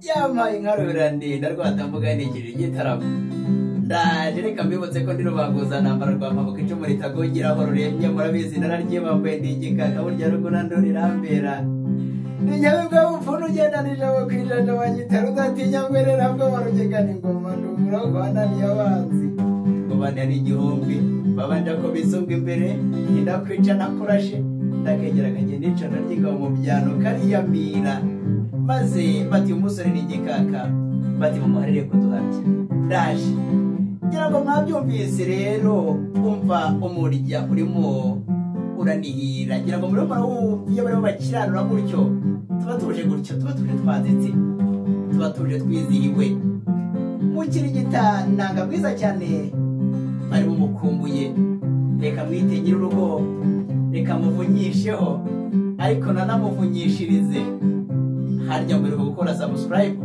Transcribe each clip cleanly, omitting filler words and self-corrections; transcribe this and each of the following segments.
Yampaye inkarura ndenda rwatambuganishije igitaramo ndaje reka mbibutse ko ndi rubanguza nambara rwa maboko icumu ritagongeraho rurembye murabizi nararye bambaye ndigikaka burya rugo nando rirambera ninyawe bwa bupfuno ugendanije abo kwijana wanyitera udatinya ngwerera bwo warugegana ingoma ndumura rwananiye abanzi ngo banari igihumbi babanja ko bisubwa imbere hinda kwica nakurashe ndakegera kagenda icana ry'ingabo mu byano kariyamira maze bati umusore n'igikaka bati mumuharire kuduhabya ndaje ngira ngo mwabyumvise rero umva umurya urimo uranihira ngira ngo muri iyo barimo bakiranura gutyo tuba tuje gutyo tuba tuje twazitse tuba tuje twizihiwe mukirigita nanga bwiza cyane bari bumukumbuye reka mwitenyira urugo reka muvunyisheho ariko nanamuvunyishirize harya mbere gukora subscribe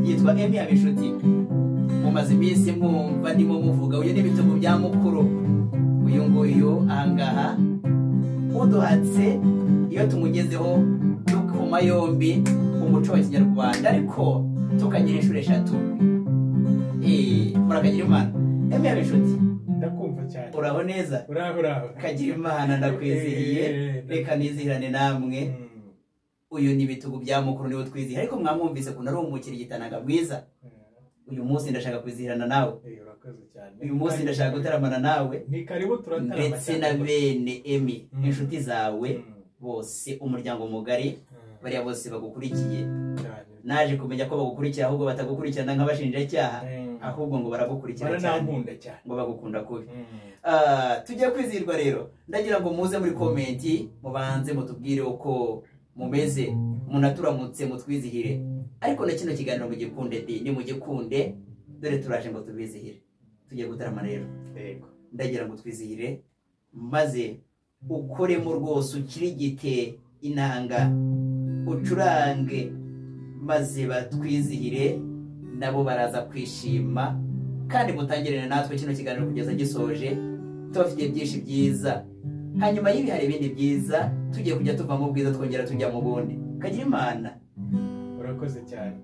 yitwa Emi Abishuti mumaze iminsi mwumva ndimo muvuga uyu n'ibitugu bya mukuru uyu nguyu ahangaha uduhatse iyo tumugezeho dukoma yombi umuco wa kinyarwanda ariko tukagira inshuro eshatu murakagira imana Emi Abishuti ndakumva cyane uraho neza uraho kagira imana ndakwizihiye reka nizihirane namwe uyu ni ibitugu bya mukuru niwe twizihiye ariko mwamwumvise ko nari umukirigitanaga bwiza uyu munsi ndashaka kwizihirana nawe uyu munsi ndashaka gutaramana nawe ni karibu turatarama ndetse na bene Emi inshuti zawe bose umuryango mugari bariya bose bagukurikiye naje kumenya ko bagukurikira ahubwo batagukurikirana nk'abashinjacyaha ahubwo ngo baragukurikira cyane ngo bagukunda kubi tujya kwizihirwa rero ndagira ngo muze muri komenti mubanze mutubwire uko mumeze munaturamutse mutwizihire ariko na kino kiganiro mugikunde ni mugikunde dore turaje ngo tubizihire tugiye gutarama rero ndagira ngo twizihire maze ukoremo rwose ukirigite inanga ucurange maze batwizihire nabo baraza kwishima kandi mutangirane natwe kino kiganiro kugeza gisoje tubafitiye byinshi byiza hanyuma y'ibi hari ibindi byiza tugiye kujya tuva mu bwiza twongera tujya mu bundi kagira imana urakoze cyane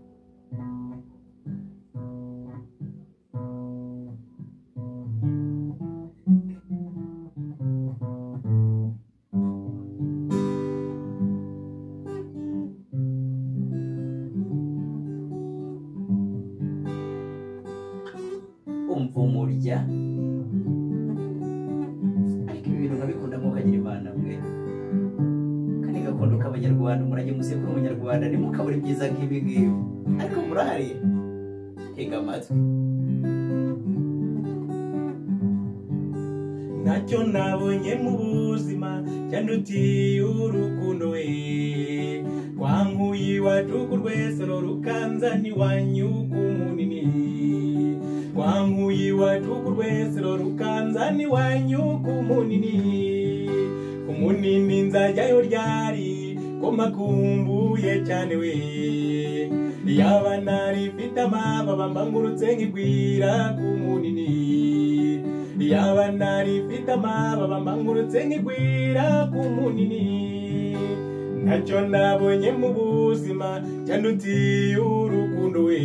umva umurya ariko ibi bintu nkabikunda mo kagira imana mwe kandi gakondo k'abanyarwanda umurage musekuru w'umunyarwanda ntimukabure ibyiza nk'ibi ngibi ariko murahari tega amatwi ntacyo nabonye mu buzima cyandutiye urukundo we rwankuye iwacu ku rwesero rukanza n'iwanyu ku munini rwankuye iwacu ku rwesero rukanza n'iwanyu ku munini nzajyayo ryari ko makumbuye cyane we yaba narifite amababa mbangurutse nkigwira ku munini yaba narifite amababa mbangurutse nkigwira ku munini ntacyo nabonye mu buzima cyandutiye urukundo we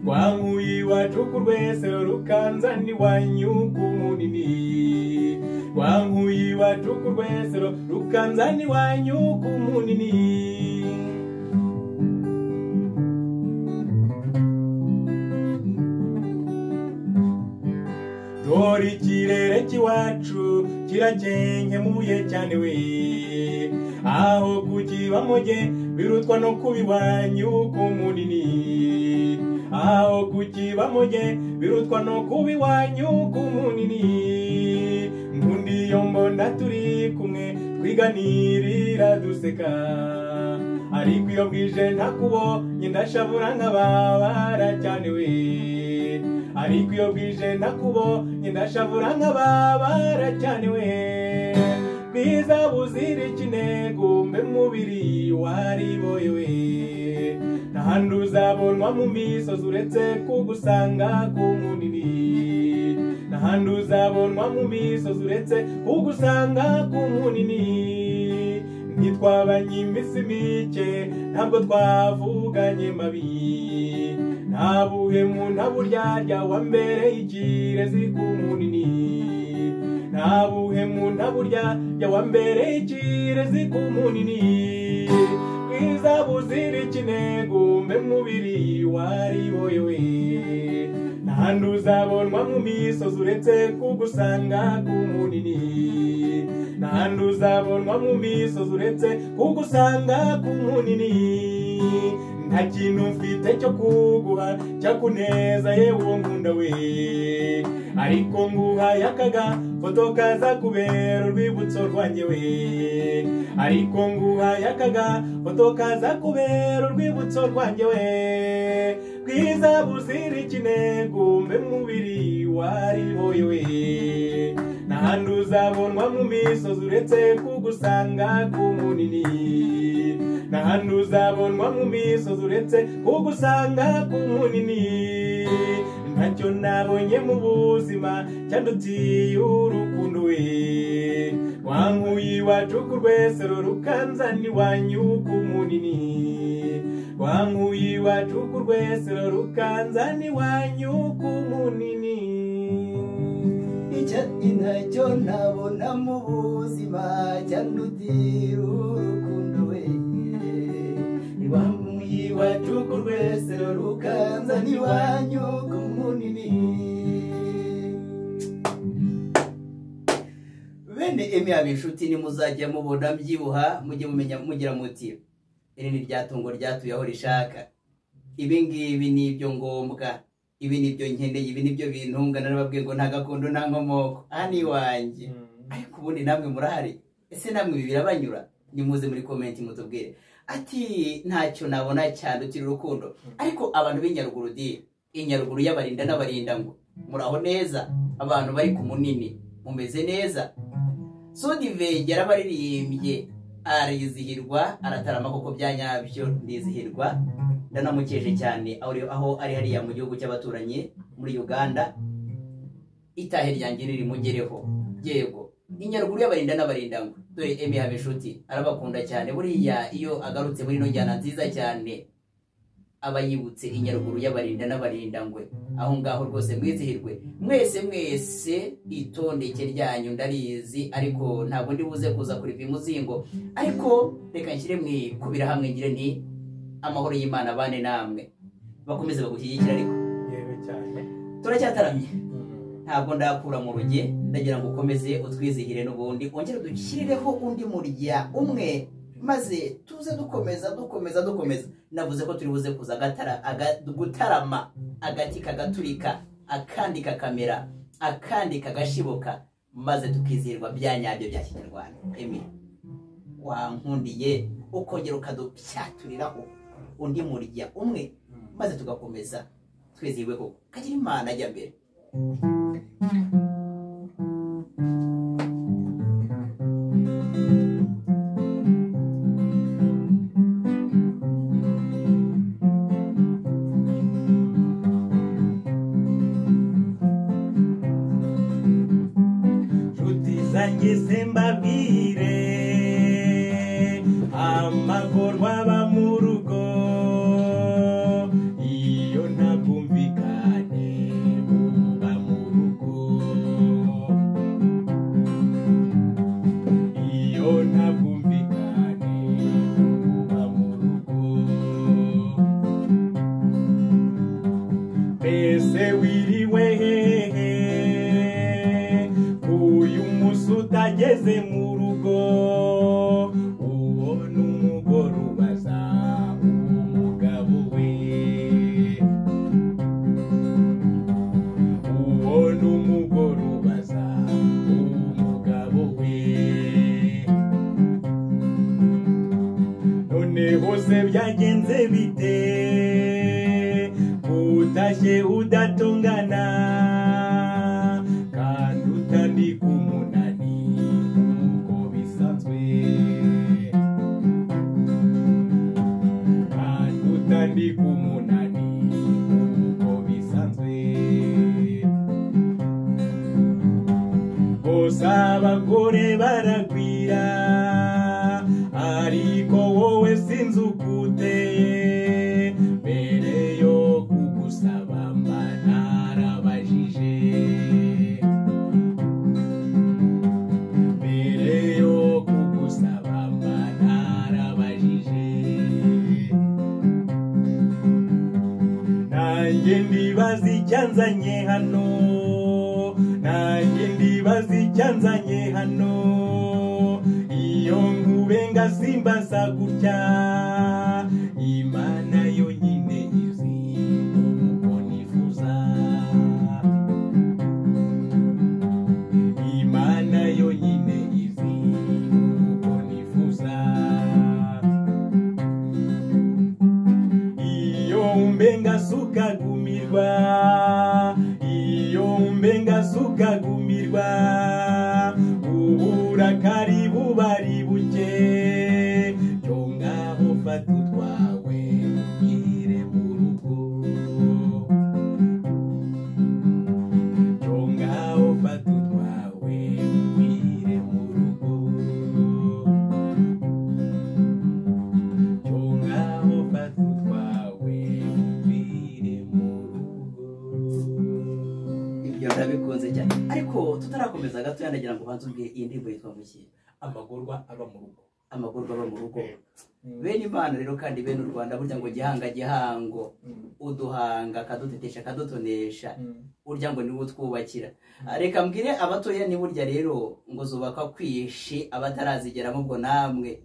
rwankuye iwacu ku rwesero rukanza n'iwanyu ku munini rwankuye iwacu ku rwesero rukanza n'iwanyu ku munini dore ikirere cy'iwacu kirakenkemuye cyane we aho kukibamo ge birutwa no kuba iwanyu ku munini aho kukibamo ge birutwa no kuba iwanyu ku munini nkundi iyo mbona turi kumwe twiganirira duseka ariko iyo bwije ntakubonye ndashavura nkababara cyane we ariko iyo bwije ntakubonye ndashavura nkababara cyane we bwiza buzira ikinego mbe mubiri wariboye we ntahandi uzabonwa mu misozi uretse kugusanga ku munini ntahandi uzabonwa mu misozi uretse kugusanga ku munini ntitwabanye iminsi mike ntabwo twavuganye mabi nta buhemu nta buryarya wambereye ikirezi k'umunini nta buhemu nta buryarya wambereye ikirezi k'umunini bwiza buzira ikinegu mbe mubiri wariboyewe ntahandi uzabonwa mu misozi uretse kugusanga k'umunini ntahandi uzabonwa mu misozi uretse kugusanga k'umunini nta kintu mfite cyo kuguha cyakuneza yewe uwo nkunda we ariko nguhaye akaga foto kaza kubera urwibutso rwanjye we ariko nguhaye akaga foto kaza kubera urwibutso rwanjye we bwiza buzira ikinegu mbe mubiri wariboyewe ntahandi uzabonwa mu misozi uretse kugusanga k'umunini ntahandi uzabonwa mu misozi uretse kugusanga k'umunini ntacyo nabonye mu buzima cyandutiye urukundo we wankuye iwacu ku rwesero rukanzani iwanyu k'umunini wankuye iwacu ku rwesero rukanzani iwanyu k'umunini ntacyo nabona mu buzima cyandutiye urukundo we wankuye iwacu ku rwesero rukanzani iwanyu k'umunini bene emiyabe inshuti nimuzajya mubona mbyibuha mujye mumenya mugira muti iri ni ryatungo ryatuye aho rishaka ibi ngibi ni ibyo ngombwa ibi ni byo nkeneye ibi ni byo bintunga narababwiye ngo nta gakondo nta nkomoko aha ni iwanjye ariko ubundi namwe murahari ese namwe ibi birabanyura nimuze muri komenti mutubwire ati ntacyo nabona cyane utira urukundo ariko abantu b'inyaruguru inyaruguru y'abarinda n'abarinda ngo muraho neza abantu bari ku munini mumeze neza Sodive yarabaririmbye arizihirwa aratarama koko byanyabyo ndizihirwa ndanamukeje cyane aho ari hariya mu gihugu cy'abaturanyi muri Uganda itahe ryanjye riri mugereho yego inyaruguru y'abarinda n'abarinda ngo dore Emiyabe inshuti arabakunda cyane buriya iyo agarutse muri no njyana nziza cyane abayibutse inyaruguru y'abarinda n'abarinda ngwe aho ngaho rwose mwizihirwe mwese itondeke ryanyu ndarizi ariko ntabwo ndi buze kuza kuri bimuzingo ariko reka nshyire mwikubira hamwe ngire nti amahoro y'Imana bane namwe bakomeze bagushyigikira ariko yewe cyane turacyataramye ntabwo ndakura mu ruge ndagira ngo ukomeze utwizihire n'ubundi ongera dushyirireho undi murya umwe maze tuze dukomeza navuze ko turi buze kuza gutarama agati kagaturika akandi kakamera akandi kagashibuka maze tukizihirwa byanyabyo bya Kinyarwanda Emi wankundiye ukongera ukadupyaturiraho undi murya umwe maze tugakomeza twizihirwe koko kagira Imana ajya mbere ngeze mbabwire amagorwa aba mu rugo iyo ntabwumvikane buba mu rugo iyo ntabwumvikane buba mu rugo mbese wiriwe hehe utageze mu rugo uwo n'umugore ubaza umugabo we uwo n'umugore ubaza umugabo we none hose byagenze bite utashye udatungana kandi utandika ndi kumunani uko bisanzwe bose abagore baragwira ariko wowe sinzi ukute nanjye ndibaza icyanzanye hano, nanjye ndibaza icyanzanye hano, iyo nkubenga simbaza gutya, Imana yonyine izi uko nifuza, Imana yonyine izi uko nifuza, iyo umbenga sukagumirwa, iyo umbenga sukagumirwa, uburakari bubari buke, cyo ngaho fata utwawe ugire mu rugo, cyo ngaho fata utwawe ugire mu rugo, cyo ngaho fata utwawe ugire mu rugo. Ibyo ndabikunze cyane, ariko tutarakomeza gato yandagira ngo hanze ubwe iyi ndirimbo yitwa muki? Amagorwa aba mu rugo. Amagorwa aba mu rugo. Bene Imana rero kandi bene u Rwanda burya ngo gihanga gihango, uduhanga akadutetesha akadutonesha, burya ngo niwe utwubakira. Reka mbwire abatoya ni burya rero ngo zubakwa kwishi abatarazigeramo, ubwo namwe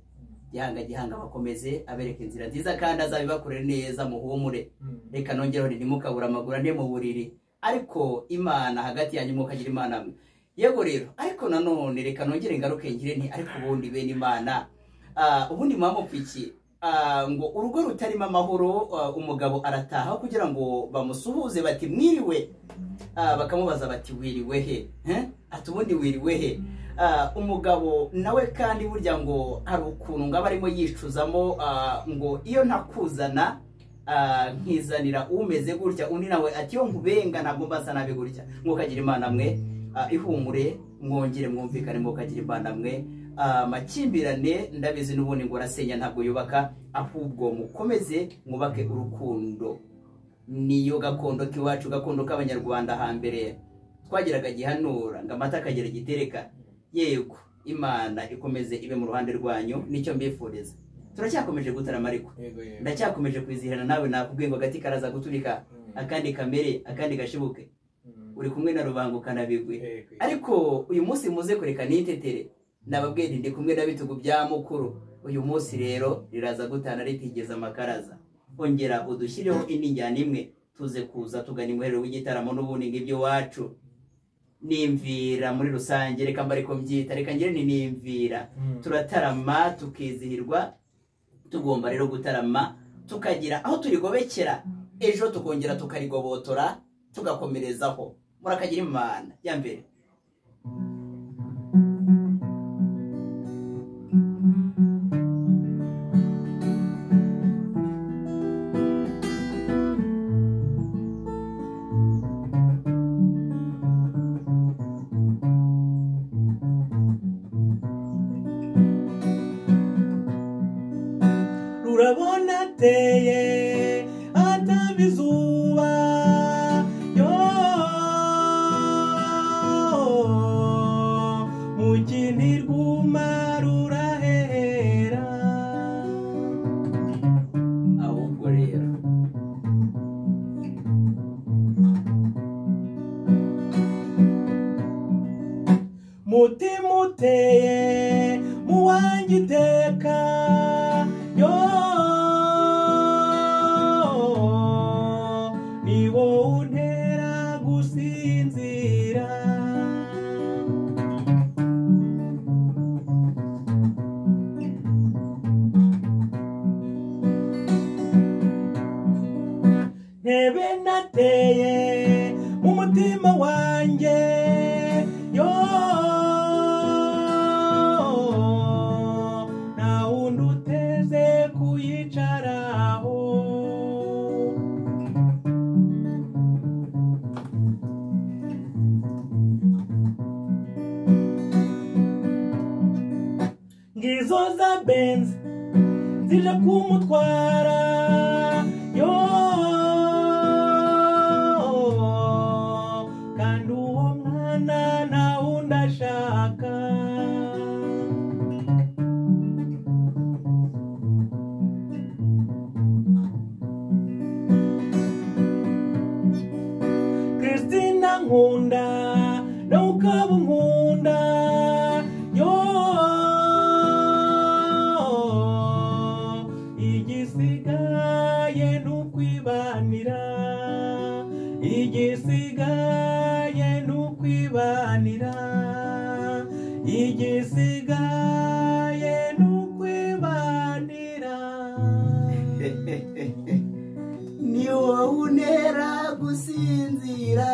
gihanga bakomeze abereka inzira nziza kandi azabibakorera neza muhumure. Reka nongereho ntimukabura amaguru ane mu buriri, ariko Imana hagati yanyu mukagira Imana mwe. Yego rero, ariko nanone reka nongere ngaruke ngire nti ariko ubundi bene Imana ubundi mwamupfiki ngo urugo rutarimo amahoro, umugabo arataha kugira ngo bamusuhuze bati mwiriwe, bakamubaza bati wiriwe he, ati ubundi wiriwe he. Umugabo nawe kandi burya ngo hari ukuntu ngaba arimo yicuzamo, ngo iyo ntakuzana nkizanira umeze gutya, undi nawe ati yo nkubenga ntabwo mbasa nabi gutya. Mukagira Imana mwe, ihumure mwongere mwumvikane, mukagira Imana mwe. Makimbirane ndabizi n'ubundi ngo rasenya ntabwo yubaka, ahubwo mukomeze mwubake urukundo. Niyo gakondo kiwacu, gakondo k'Abanyarwanda hambere twagiraga gihanura ngo amata akagera gitereka. Yego, Imana ikomeze ibe mu ruhande rwanyu, nicyo mbifuriza. Turacyakomeje gutarama ariko ndacyakomeje kwizihirana nawe, nakubwiye ngo agati karaza guturika akandi kamere akandi gashibuke, uri kumwe na Rubangukana bigwi. Ariko uyu munsi muze kureka nitetere, nababwiye ndi kumwe na bitugu bya mukuru. Uyu munsi rero riraza gutana ritigeza amakaraza, ongera udushyireho indi njyana imwe, tuze kuza tugana imuherero w'igitaramo n'ubundi ngibyo wacu nimvira muri rusange. Reka mbariko mbyita, reka ngire ni nimvira. Turatarama tukizihirwa, tugomba rero gutarama tukagira aho turigobekera, ejo tukongera tukarigobotora tugakomerezaho. Murakagira Imana ya mbere. Urabona ateye atabizuba, yo mukinirwuma rurahera. Ahubwo rero mutima uteye mu wanjye iteka, yo ni wowe untera gusinzira. Ntebe nateye mu mutima wanjye, yo nta wundi uteze kuyicaraho. Ngizo za Benz zije kumutwara, yo kandi uwo mwana nta wundi ashaka. nkunda nawe ukaba unkunda yo igisigaye n'ukwibanira igisigaye n'ukwibanira igisigaye n'ukwibanira ni wowe untera gusinzira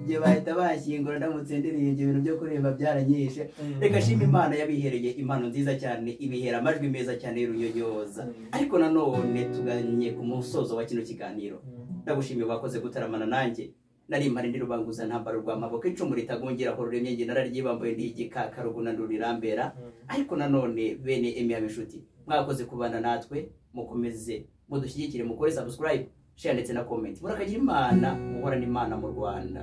igihe bahita bashyingura ndamutse ndirimba ibintu byo kuremba byaranyishe reka shima imana yabihereye impano nziza cyane ibihera amajwi meza cyane y'uruyoyoza ariko nanone tuganye ku musozo wa kino kiganiro ndagushimiye bakoze gutaramana nanjye nari impari ndi rubanguza ntambara rwa maboko icumu ritagongera ho ruremye nge nararyibambaye ndi igikaka ruguna ndurirambera ariko nanone bene emiya bishuti mwakoze kubana natwe mukomeze mudushyigikire mukore subscribe share ndetse na comment murakagira imana muhorana imana mu Rwanda.